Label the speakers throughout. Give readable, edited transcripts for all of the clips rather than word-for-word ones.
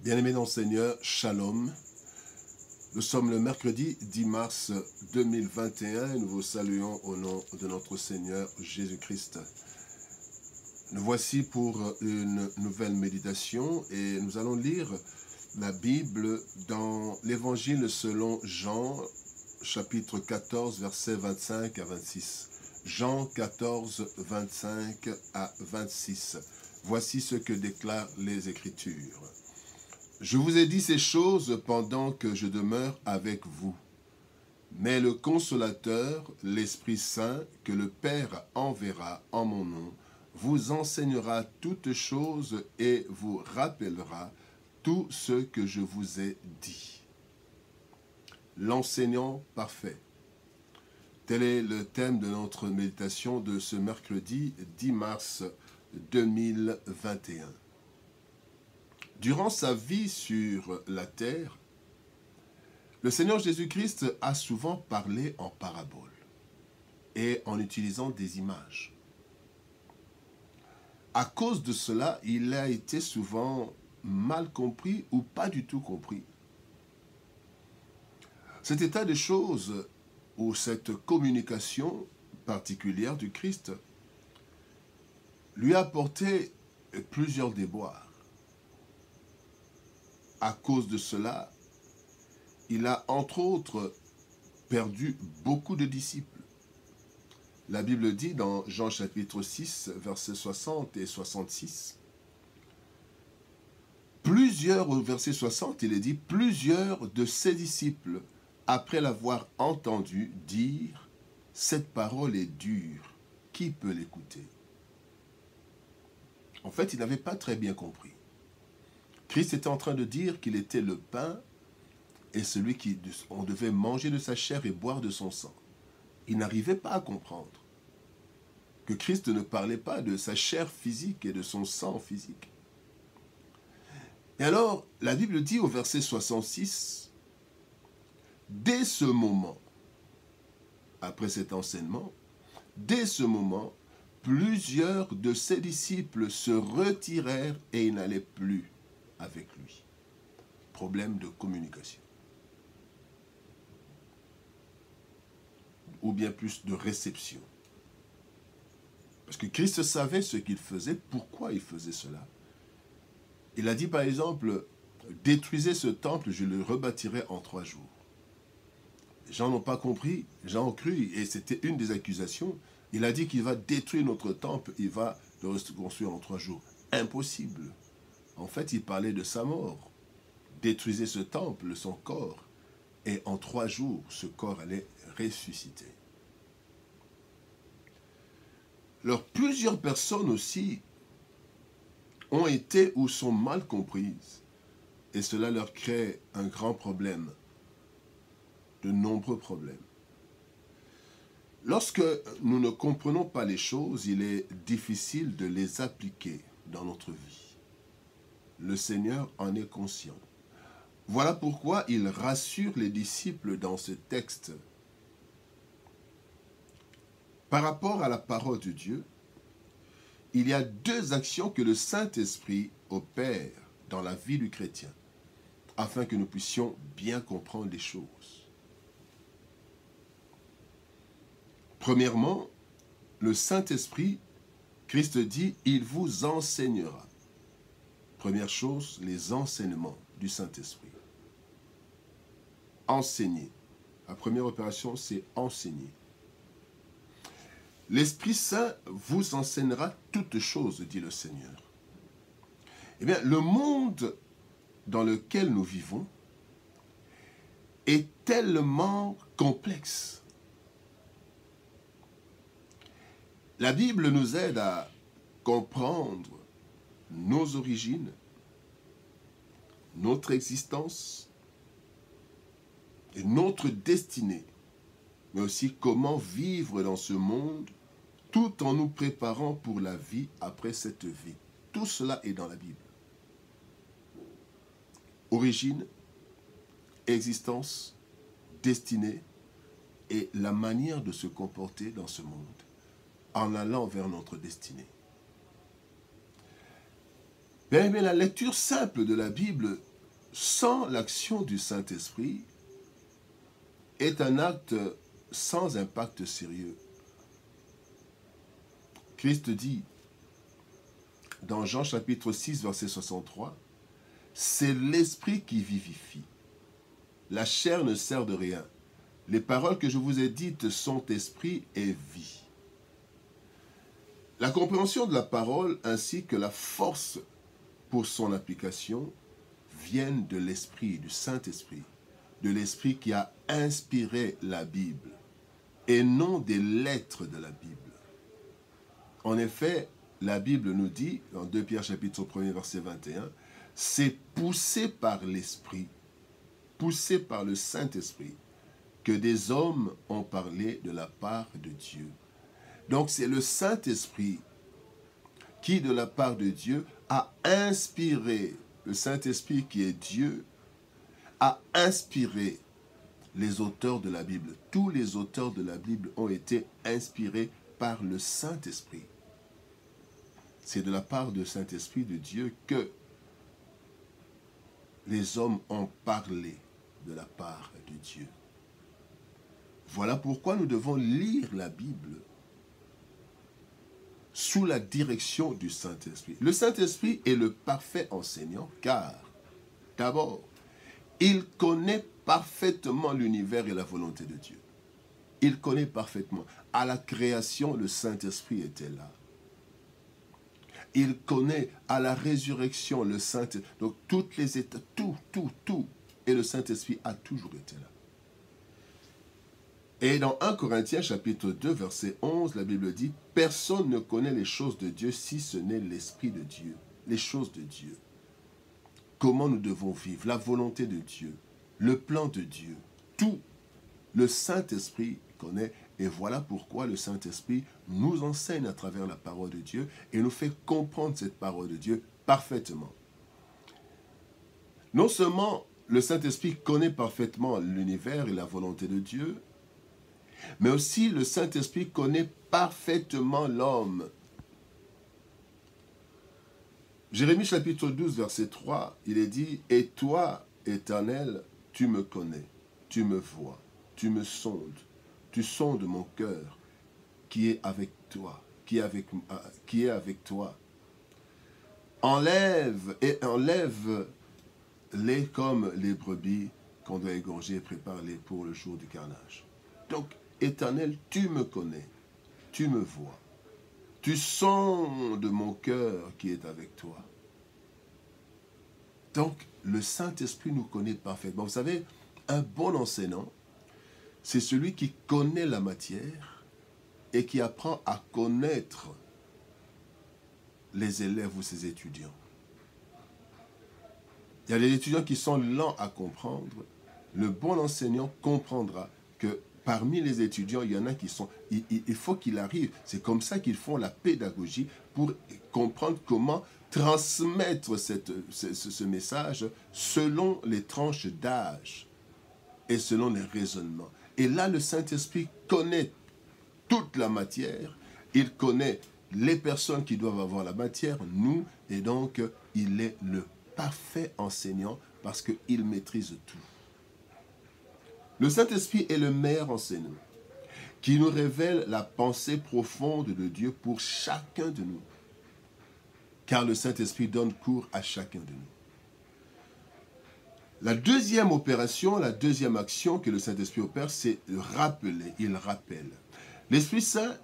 Speaker 1: Bien-aimés dans le Seigneur, Shalom. Nous sommes le mercredi 10 mars 2021 et nous vous saluons au nom de notre Seigneur Jésus-Christ. Nous voici pour une nouvelle méditation et nous allons lire la Bible dans l'Évangile selon Jean, chapitre 14, versets 25 à 26. Jean 14, 25 à 26. Voici ce que déclarent les Écritures. Je vous ai dit ces choses pendant que je demeure avec vous. Mais le Consolateur, l'Esprit Saint, que le Père enverra en mon nom, vous enseignera toutes choses et vous rappellera tout ce que je vous ai dit. L'enseignant parfait. Tel est le thème de notre méditation de ce mercredi 10 mars 2021. Durant sa vie sur la terre, le Seigneur Jésus-Christ a souvent parlé en paraboles et en utilisant des images. À cause de cela, il a été souvent mal compris ou pas du tout compris. Cet état de choses ou cette communication particulière du Christ lui a apporté plusieurs déboires. À cause de cela, il a entre autres perdu beaucoup de disciples. La Bible dit dans Jean chapitre 6, versets 60 et 66, au verset 60, il est dit, plusieurs de ses disciples, après l'avoir entendu, dire, cette parole est dure, qui peut l'écouter? En fait, il n'avait pas très bien compris. Christ était en train de dire qu'il était le pain et celui qui on devait manger de sa chair et boire de son sang. Il n'arrivait pas à comprendre que Christ ne parlait pas de sa chair physique et de son sang physique. Et alors, la Bible dit au verset 66, dès ce moment, après cet enseignement, dès ce moment, plusieurs de ses disciples se retirèrent et ils n'allaient plus avec lui. Problème de communication. Ou bien plus de réception. Parce que Christ savait ce qu'il faisait, pourquoi il faisait cela. Il a dit par exemple, détruisez ce temple, je le rebâtirai en 3 jours. Les gens n'ont pas compris, les gens ont cru, et c'était une des accusations. Il a dit qu'il va détruire notre temple, il va le reconstruire en 3 jours. Impossible. En fait, il parlait de sa mort. Détruisez ce temple, son corps, et en 3 jours, ce corps allait ressusciter. Alors, plusieurs personnes aussi ont été ou sont mal comprises, et cela leur crée un grand problème, de nombreux problèmes. Lorsque nous ne comprenons pas les choses, il est difficile de les appliquer dans notre vie. Le Seigneur en est conscient. Voilà pourquoi il rassure les disciples dans ce texte. Par rapport à la parole de Dieu, il y a 2 actions que le Saint-Esprit opère dans la vie du chrétien, afin que nous puissions bien comprendre les choses. Premièrement, le Saint-Esprit, Christ dit, il vous enseignera. Première chose, les enseignements du Saint-Esprit. Enseigner. La première opération, c'est enseigner. L'Esprit Saint vous enseignera toutes choses, dit le Seigneur. Eh bien, le monde dans lequel nous vivons est tellement complexe. La Bible nous aide à comprendre nos origines, notre existence et notre destinée, mais aussi comment vivre dans ce monde tout en nous préparant pour la vie après cette vie. Tout cela est dans la Bible. Origine, existence, destinée et la manière de se comporter dans ce monde en allant vers notre destinée. Bien aimé, la lecture simple de la Bible sans l'action du Saint-Esprit, est un acte sans impact sérieux. Christ dit, dans Jean chapitre 6, verset 63, « C'est l'Esprit qui vivifie. La chair ne sert de rien. Les paroles que je vous ai dites sont esprit et vie. » La compréhension de la parole ainsi que la force pour son application viennent de l'Esprit, du Saint-Esprit, de l'Esprit qui a inspiré la Bible, et non des lettres de la Bible. En effet, la Bible nous dit, dans 2 Pierre chapitre 1 verset 21, c'est poussé par l'Esprit, poussé par le Saint-Esprit, que des hommes ont parlé de la part de Dieu. Donc c'est le Saint-Esprit qui, de la part de Dieu, a inspiré, le Saint-Esprit qui est Dieu, a inspiré les auteurs de la Bible. Tous les auteurs de la Bible ont été inspirés par le Saint-Esprit. C'est de la part du Saint-Esprit de Dieu que les hommes ont parlé de la part de Dieu. Voilà pourquoi nous devons lire la Bible sous la direction du Saint-Esprit. Le Saint-Esprit est le parfait enseignant car, d'abord, il connaît parfaitement l'univers et la volonté de Dieu. Il connaît parfaitement. À la création, le Saint-Esprit était là. Il connaît à la résurrection le Saint-Esprit. Donc, toutes les étapes, tout. Et le Saint-Esprit a toujours été là. Et dans 1 Corinthiens chapitre 2, verset 11, la Bible dit « Personne ne connaît les choses de Dieu si ce n'est l'Esprit de Dieu. » Les choses de Dieu. Comment nous devons vivre, la volonté de Dieu, le plan de Dieu, tout. Le Saint-Esprit connaît. Et voilà pourquoi le Saint-Esprit nous enseigne à travers la parole de Dieu et nous fait comprendre cette parole de Dieu parfaitement. Non seulement le Saint-Esprit connaît parfaitement l'univers et la volonté de Dieu, mais aussi le Saint-Esprit connaît parfaitement l'homme. Jérémie chapitre 12, verset 3, il est dit « Et toi, Éternel, tu me connais, tu me vois, tu me sondes. Tu sondes mon cœur qui est avec toi, qui est avec toi. Enlève-les comme les brebis qu'on doit égorger et prépare-les pour le jour du carnage. » Donc, Éternel, tu me connais, tu me vois. Tu sondes mon cœur qui est avec toi. Donc, le Saint-Esprit nous connaît parfaitement. Vous savez, un bon enseignant, c'est celui qui connaît la matière et qui apprend à connaître les élèves ou ses étudiants. Il y a des étudiants qui sont lents à comprendre. Le bon enseignant comprendra que parmi les étudiants, il y en a qui sont... Il faut qu'il arrive. C'est comme ça qu'ils font la pédagogie pour comprendre comment transmettre ce message selon les tranches d'âge et selon les raisonnements. Et là, le Saint-Esprit connaît toute la matière. Il connaît les personnes qui doivent avoir la matière, nous, et donc il est le parfait enseignant parce qu'il maîtrise tout. Le Saint-Esprit est le meilleur enseignant qui nous révèle la pensée profonde de Dieu pour chacun de nous. Car le Saint-Esprit donne cours à chacun de nous. La deuxième opération, la deuxième action que le Saint-Esprit opère, c'est rappeler. Il rappelle. L'Esprit Saint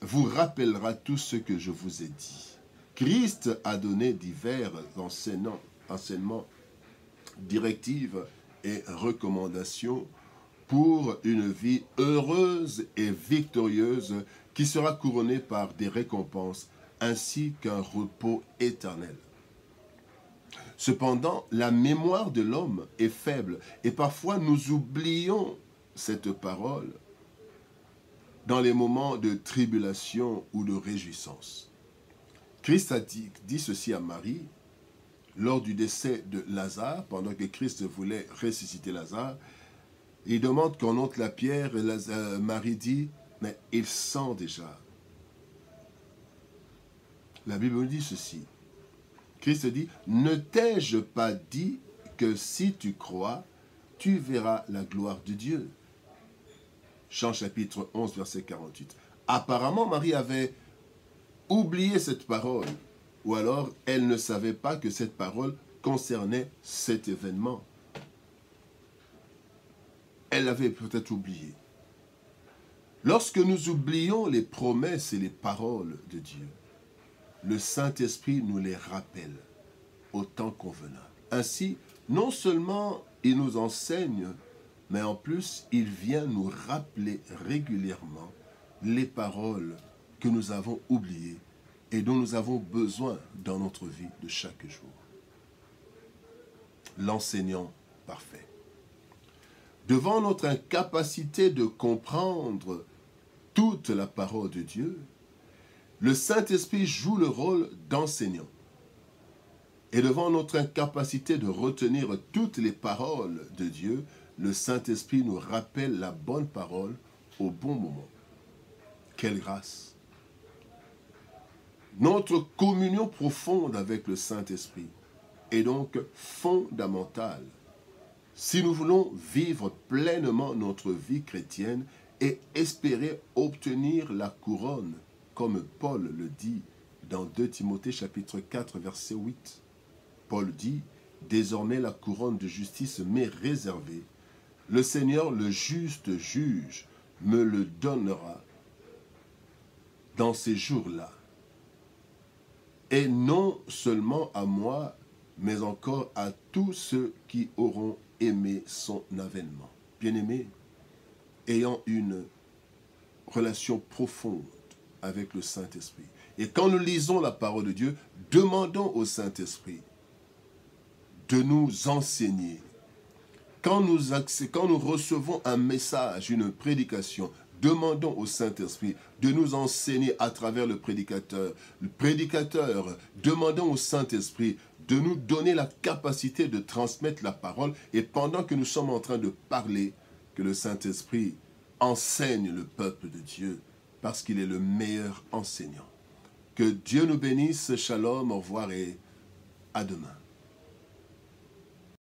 Speaker 1: vous rappellera tout ce que je vous ai dit. Christ a donné divers enseignements, directives et recommandations pour une vie heureuse et victorieuse qui sera couronnée par des récompenses ainsi qu'un repos éternel. Cependant, la mémoire de l'homme est faible et parfois nous oublions cette parole dans les moments de tribulation ou de réjouissance. Christ a dit ceci à Marie lors du décès de Lazare, pendant que Christ voulait ressusciter Lazare. Il demande qu'on ôte la pierre et Marie dit, mais il sent déjà. La Bible dit ceci. Christ dit, ne t'ai-je pas dit que si tu crois, tu verras la gloire de Dieu. Jean chapitre 11, verset 48. Apparemment, Marie avait oublié cette parole, ou alors elle ne savait pas que cette parole concernait cet événement. Elle l'avait peut-être oublié. Lorsque nous oublions les promesses et les paroles de Dieu, le Saint-Esprit nous les rappelle au temps convenable. Ainsi, non seulement il nous enseigne, mais en plus, il vient nous rappeler régulièrement les paroles que nous avons oubliées et dont nous avons besoin dans notre vie de chaque jour. L'enseignant parfait. Devant notre incapacité de comprendre toute la parole de Dieu, le Saint-Esprit joue le rôle d'enseignant. Et devant notre incapacité de retenir toutes les paroles de Dieu, le Saint-Esprit nous rappelle la bonne parole au bon moment. Quelle grâce! Notre communion profonde avec le Saint-Esprit est donc fondamentale si nous voulons vivre pleinement notre vie chrétienne et espérer obtenir la couronne, comme Paul le dit dans 2 Timothée chapitre 4, verset 8. Paul dit, « Désormais la couronne de justice m'est réservée. Le Seigneur, le juste juge, me le donnera dans ces jours-là. Et non seulement à moi, mais encore à tous ceux qui auront aimé son avènement. » Bien-aimés, ayant une relation profonde avec le Saint-Esprit. Et quand nous lisons la parole de Dieu, demandons au Saint-Esprit de nous enseigner. Quand nous recevons un message, une prédication, demandons au Saint-Esprit de nous enseigner à travers le prédicateur. Le prédicateur, demandons au Saint-Esprit de nous donner la capacité de transmettre la parole. Et pendant que nous sommes en train de parler, que le Saint-Esprit enseigne le peuple de Dieu, parce qu'il est le meilleur enseignant. Que Dieu nous bénisse, shalom, au revoir et à demain.